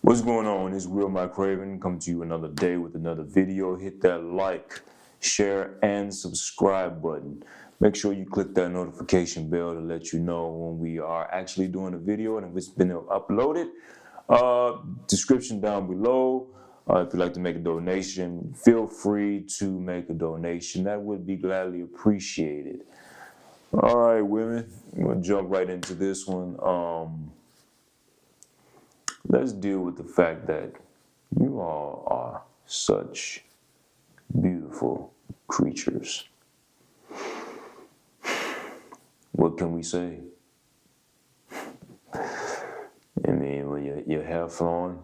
What's going on? It's Will Mike Craven coming to you another day with another video. Hit that like, share, and subscribe button. Make sure you click that notification bell to let you know when we are actually doing a video and if it's been uploaded. Description down below. If you'd like to make a donation, feel free to make a donation. That would be gladly appreciated. All right, women, I'm gonna jump right into this one. Let's deal with the fact that you all are such beautiful creatures. What can we say? I mean, when your hair flowing,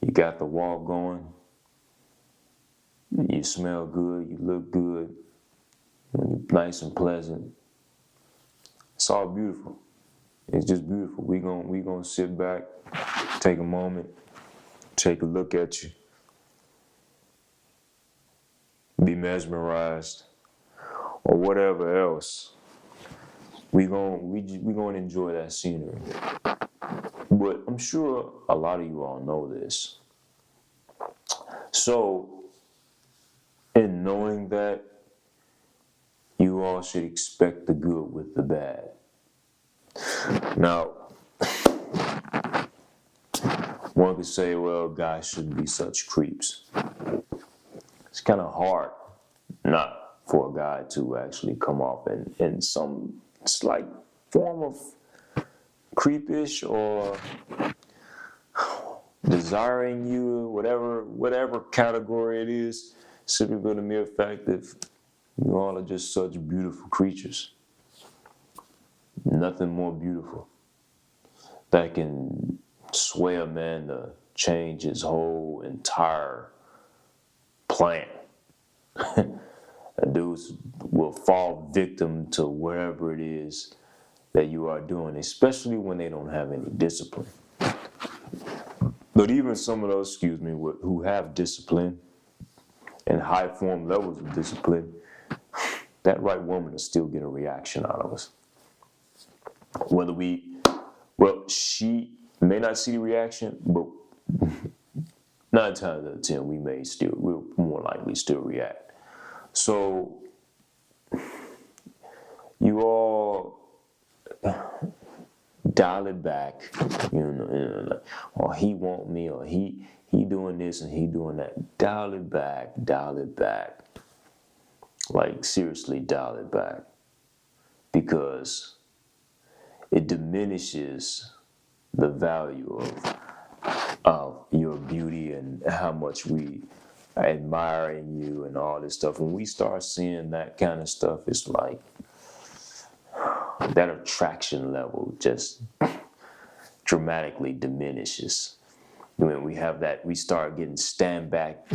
you got the walk going, you smell good, you look good, you're nice and pleasant. It's all beautiful. It's just beautiful. We gonna sit back, take a moment, take a look at you, be mesmerized, or whatever else. We gonna enjoy that scenery. But I'm sure a lot of you all know this. So, in knowing that, you all should expect the good with the bad. Now, one could say, well, guys shouldn't be such creeps. It's kind of hard not for a guy to actually come off in some slight form of creepish or desiring you, whatever category it is, simply for the mere fact that you all are just such beautiful creatures. Nothing more beautiful that can sway a man to change his whole entire plan. A dude will fall victim to whatever it is that you are doing, especially when they don't have any discipline. But even some of those, who have discipline and high form levels of discipline, that right woman will still get a reaction out of us. She may not see the reaction, but 9 times out of 10, we'll more likely still react. So, you all dial it back, or he want me, or he doing this and he doing that. Dial it back. Like, seriously, dial it back. Because it diminishes the value of your beauty and how much we admire in you and all this stuff. When we start seeing that kind of stuff, it's like that attraction level just dramatically diminishes. When we have that, we start getting standoffish,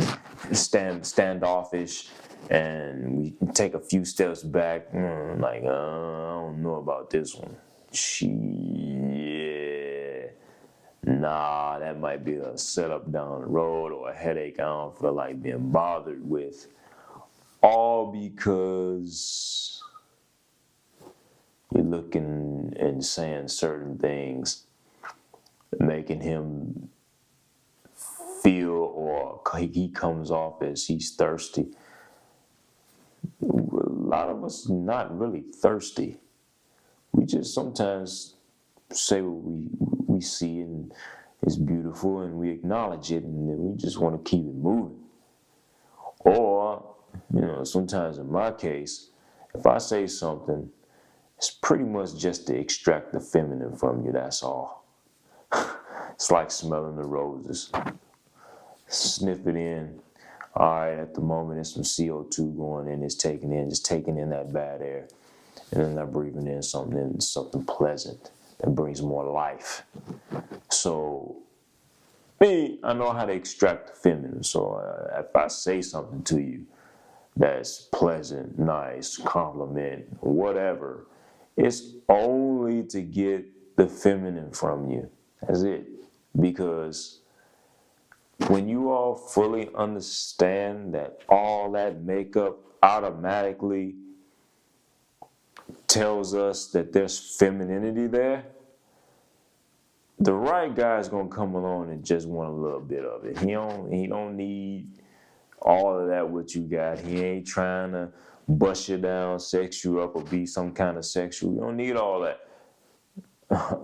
and we take a few steps back, I don't know about this one. Nah, that might be a setup down the road or a headache I don't feel like being bothered with. All because you're looking and saying certain things, making him feel, or he comes off as he's thirsty. A lot of us not really thirsty. We just sometimes say what we see and it's beautiful and we acknowledge it, and then we just want to keep it moving. Or, sometimes in my case, if I say something, it's pretty much just to extract the feminine from you, that's all. It's like smelling the roses. Sniff it in. All right, at the moment, there's some CO2 going in, just taking in that bad air. And then I'm breathing in something pleasant that brings more life. So, me, I know how to extract the feminine. So, if I say something to you that's pleasant, nice, compliment, whatever, it's only to get the feminine from you. That's it. Because when you all fully understand that all that makeup automatically tells us that there's femininity there, the right guy is gonna come along and just want a little bit of it. He don't need all of that what you got. He ain't trying to bust you down, sex you up, or be some kind of sexual. You don't need all that.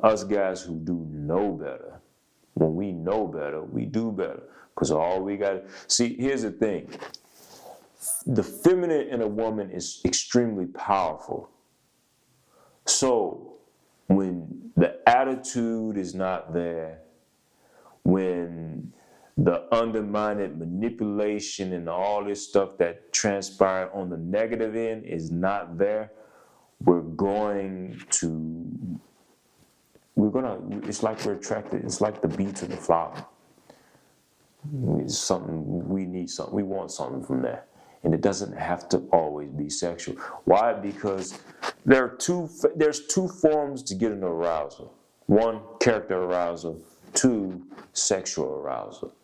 Us guys who do know better, when we know better, we do better. Because all we got, see, here's the thing. The feminine in a woman is extremely powerful. So when the attitude is not there, when the undermined manipulation and all this stuff that transpired on the negative end is not there, it's like we're attracted, it's like the bee to the flower. It's something, we want something from there. And it doesn't have to always be sexual. Why? Because there's two forms to get an arousal. One, character arousal. Two, sexual arousal.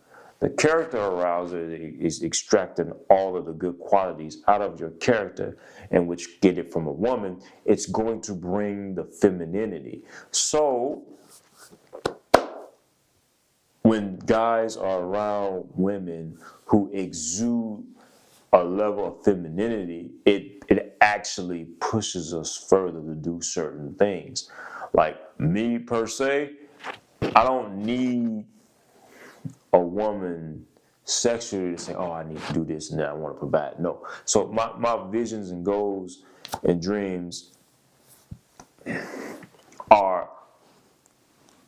The character arousal is extracting all of the good qualities out of your character, and which get it from a woman, it's going to bring the femininity. So when guys are around women who exude a level of femininity, it actually pushes us further to do certain things. Like me per se, I don't need a woman sexually to say, oh, I need to do this and that, I want to provide. No. So my visions and goals and dreams are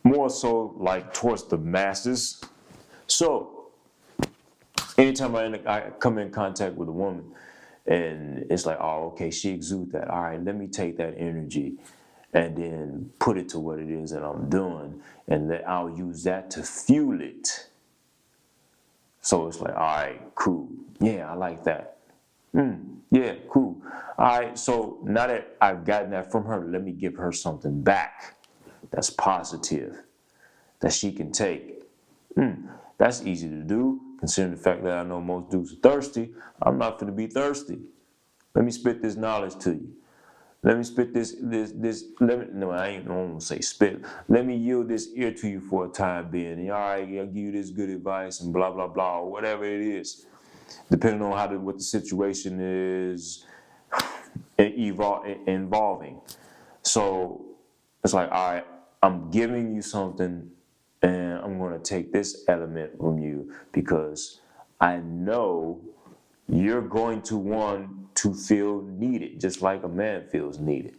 more so like towards the masses. So anytime I come in contact with a woman and it's like, oh, okay, she exudes that. All right, let me take that energy and then put it to what it is that I'm doing, and that I'll use that to fuel it. So it's like, all right, cool. Yeah, I like that. Yeah, cool. All right, so now that I've gotten that from her, let me give her something back that's positive, that she can take. That's easy to do, considering the fact that I know most dudes are thirsty. I'm not going to be thirsty. Let me spit this knowledge to you. Let me spit no, I ain't going to say spit. Let me yield this ear to you for a time being. And, all right, I'll give you this good advice and blah, blah, blah, or whatever it is, depending on what the situation is involving. So it's like, all right, I'm giving you something, and I'm going to take this element from you because I know you're going to want to feel needed, just like a man feels needed.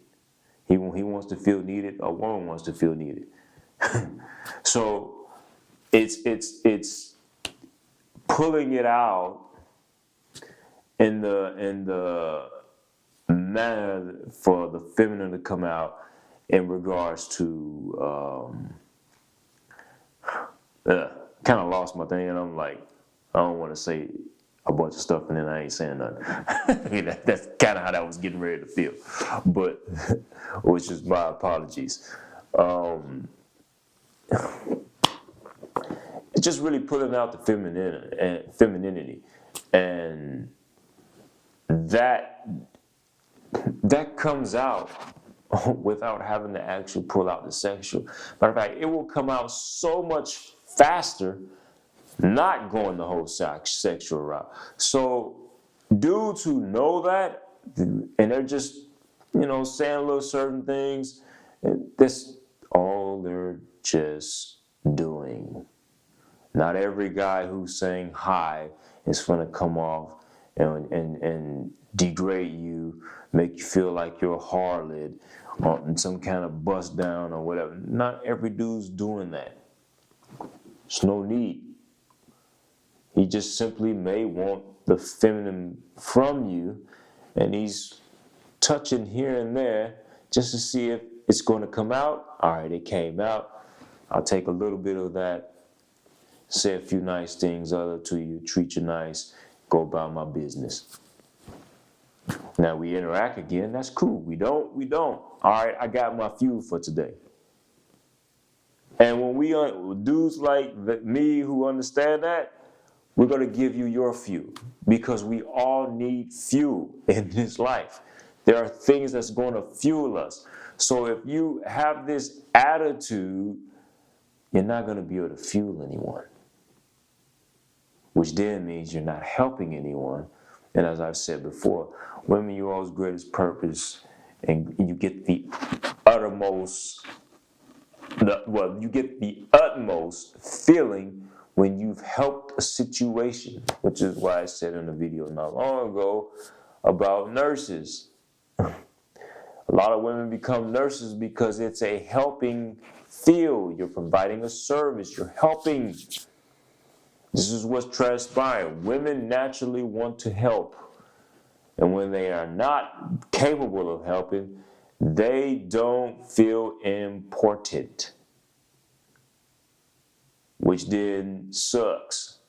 He wants to feel needed. A woman wants to feel needed. So it's pulling it out in the manner for the feminine to come out in regards to kind of lost my thing, and I'm like, I don't want to say a bunch of stuff and then I ain't saying nothing. That's kind of how that was getting ready to feel, but which is my apologies. It's just really putting out the femininity, and that comes out without having to actually pull out the sexual. Matter of fact, it will come out so much faster not going the whole sexual route. So dudes who know that, and they're just, saying little certain things, that's all they're just doing. Not every guy who's saying hi is going to come off and degrade you, make you feel like you're a harlot or some kind of bust down or whatever. Not every dude's doing that. There's no need. He just simply may want the feminine from you, and he's touching here and there just to see if it's going to come out. All right, it came out. I'll take a little bit of that, say a few nice things to you, treat you nice, go about my business. Now we interact again, that's cool. We don't. All right, I got my fuel for today. And when we dudes like me who understand that, we're going to give you your fuel, because we all need fuel in this life. There are things that's going to fuel us. So if you have this attitude you're not going to be able to fuel anyone, which then means you're not helping anyone. And as I've said before, women, you all's greatest purpose, and you get the uttermost, you get the utmost feeling when you've helped a situation, which is why I said in a video not long ago about nurses. A lot of women become nurses because it's a helping field. You're providing a service. You're helping. This is what's transpired. Women naturally want to help. And when they are not capable of helping, they don't feel important, which then sucks.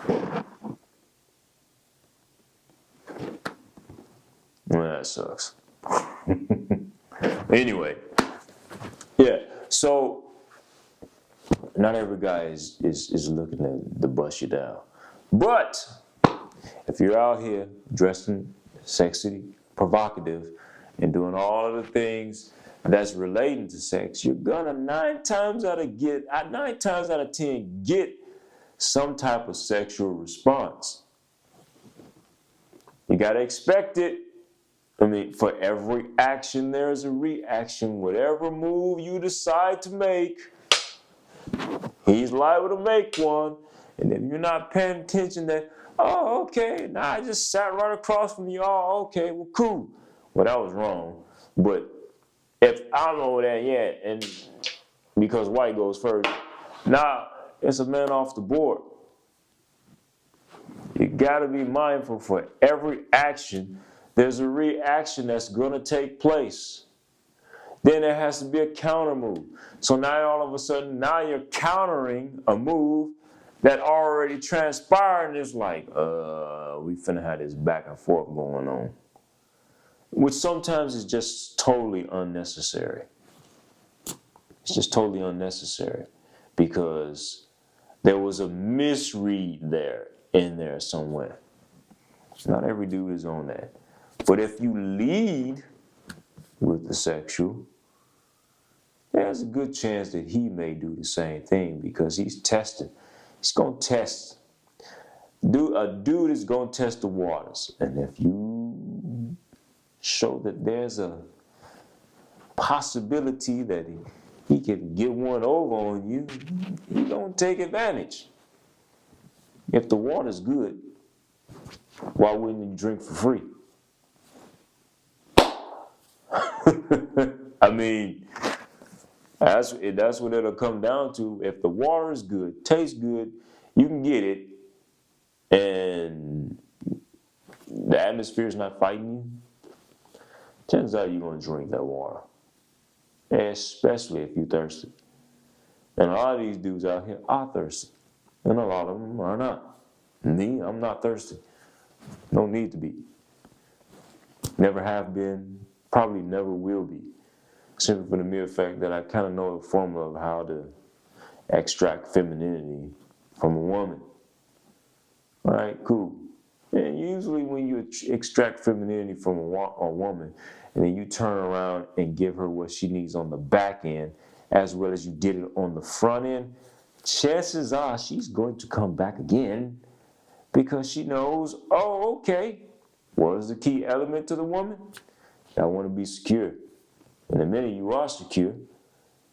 Well, that sucks. Anyway, yeah, so not every guy is looking to bust you down. But if you're out here dressing sexy, provocative, and doing all of the things that's relating to sex, you're gonna 9 times out of 10 get some type of sexual response. You gotta expect it. I mean, for every action, there's a reaction. Whatever move you decide to make, he's liable to make one. And if you're not paying attention, that, oh, okay, I just sat right across from you. Oh, okay, well, cool. Well, that was wrong. But if I'm over there, yeah, and because white goes first, it's a man off the board. You gotta be mindful for every action. There's a reaction that's going to take place. Then there has to be a counter move. So now all of a sudden, now you're countering a move that already transpired, and it's like, we finna have this back and forth going on. Which sometimes is just totally unnecessary. It's just totally unnecessary because there was a misread in there somewhere. Not every dude is on that. But if you lead with the sexual, there's a good chance that he may do the same thing because he's testing. He's going to test. A dude is going to test the waters. And if you show that there's a possibility that he can get one over on you, he's going to take advantage. If the water's good, why wouldn't you drink for free? I mean, that's what it'll come down to. If the water is good, tastes good, you can get it, and the atmosphere is not fighting you, chances are you're going to drink that water, especially if you're thirsty. And a lot of these dudes out here are thirsty, and a lot of them are not. Me, I'm not thirsty. No need to be. Never have been. Probably never will be, simply for the mere fact that I kind of know the formula of how to extract femininity from a woman. All right, cool. And usually when you extract femininity from a woman, and then you turn around and give her what she needs on the back end, as well as you did it on the front end, chances are she's going to come back again because she knows, oh, okay, what is the key element to the woman? I want to be secure. And the minute you are secure,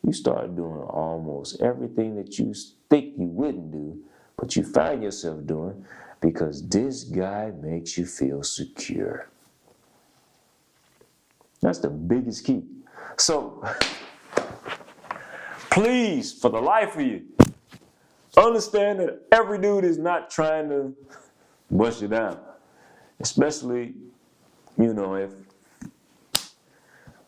you start doing almost everything that you think you wouldn't do, but you find yourself doing because this guy makes you feel secure. That's the biggest key. So, please, for the life of you, understand that every dude is not trying to bust you down. Especially, if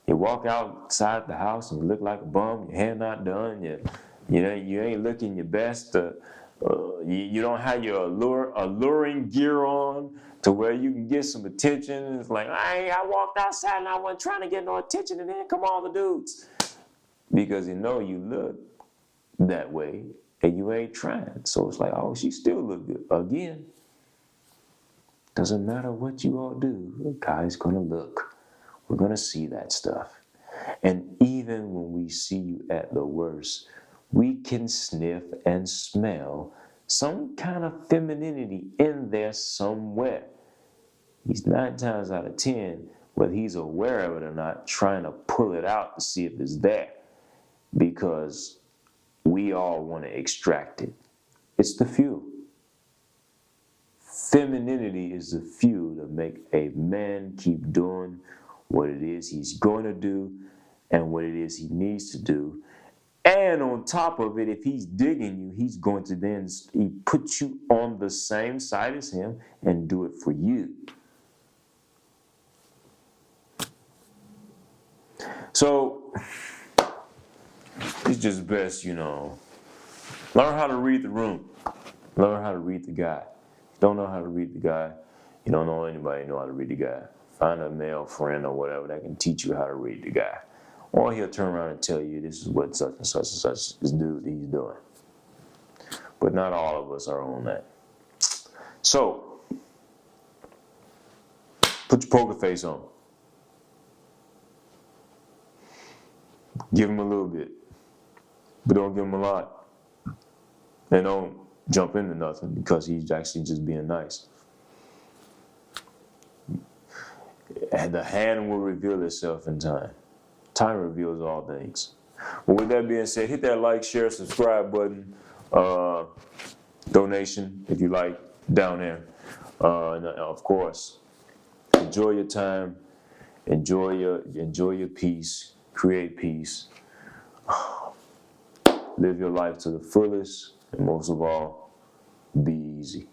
you walk outside the house and you look like a bum, your hair not done, you ain't looking your best, you don't have your alluring gear on to where you can get some attention. It's like, I walked outside and I wasn't trying to get no attention, and then come all the dudes. Because you look that way and you ain't trying. So it's like, oh, she still look good. Again, doesn't matter what you all do, the guy's gonna look. We're going to see that stuff. And even when we see you at the worst, we can sniff and smell some kind of femininity in there somewhere. He's 9 times out of 10, whether he's aware of it or not, trying to pull it out to see if it's there, because we all want to extract it. It's the fuel. Femininity is the fuel to make a man keep doing what it is he's going to do and what it is he needs to do. And on top of it, if he's digging you, he's going to then put you on the same side as him and do it for you. So it's just best, learn how to read the room. Learn how to read the guy. Don't know how to read the guy, you don't know anybody know how to read the guy. Find a male friend or whatever that can teach you how to read the guy. Or he'll turn around and tell you this is what such and such and such this dude he's doing. But not all of us are on that. So, put your poker face on. Give him a little bit, but don't give him a lot. And don't jump into nothing because he's actually just being nice. And the hand will reveal itself in time. Time reveals all things. But with that being said, hit that like, share, subscribe button. Donation, if you like, down there. And of course, enjoy your time. Enjoy your peace. Create peace. Live your life to the fullest. And most of all, be easy.